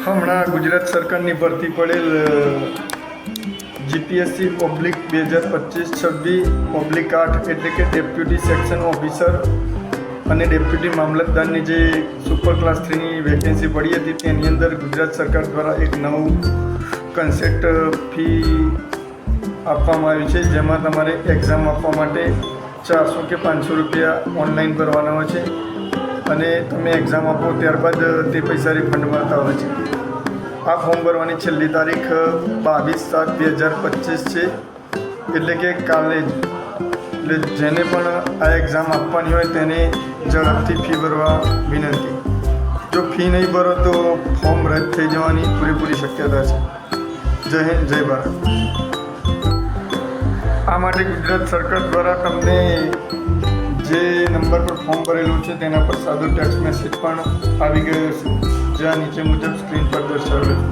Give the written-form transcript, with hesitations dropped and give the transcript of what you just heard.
હમણાં ગુજરાત સરકારની ભરતી પડેલ જીપીએસસી પબ્લિક 2025-26 એટલે કે ડેપ્યુટી સેક્શન ઓફિસર અને ડેપ્યુટી મામલતદારની જે સુપર ક્લાસ 3ની વેકેન્સી પડી હતી તેની અંદર ગુજરાત સરકાર દ્વારા એક નવું કન્સેપ્ટ ફી આપવામાં આવી છે, જેમાં તમારે એક્ઝામ આપવા માટે 400 કે 500 રૂપિયા ઓનલાઈન ભરવાના હોય છે અને તમે એક્ઝામ આપો ત્યારબાદ તે પૈસા રિફંડ મળતા હોય છે. આ ફોર્મ ભરવાની છેલ્લી તારીખ 22/7/2025 છે, એટલે કે કાલે જ. એટલે જેને પણ આ એક્ઝામ આપવાની હોય તેને ઝડપથી ફી ભરવા વિનંતી. જો ફી નહીં ભરો તો ફોર્મ રદ થઈ જવાની પૂરેપૂરી શક્યતા છે. જય હિન્દ, જય ભારત. આ માટે ગુજરાત સરકાર દ્વારા તમને જે નંબર પર ફોર્મ ભરેલું છે તેના પર સાદો ટેક્સ્ટ મેસેજ પણ આવી ગયો છે, જ્યાં નીચે મુજબ સ્ક્રીન પર દર્શાવેલો છે.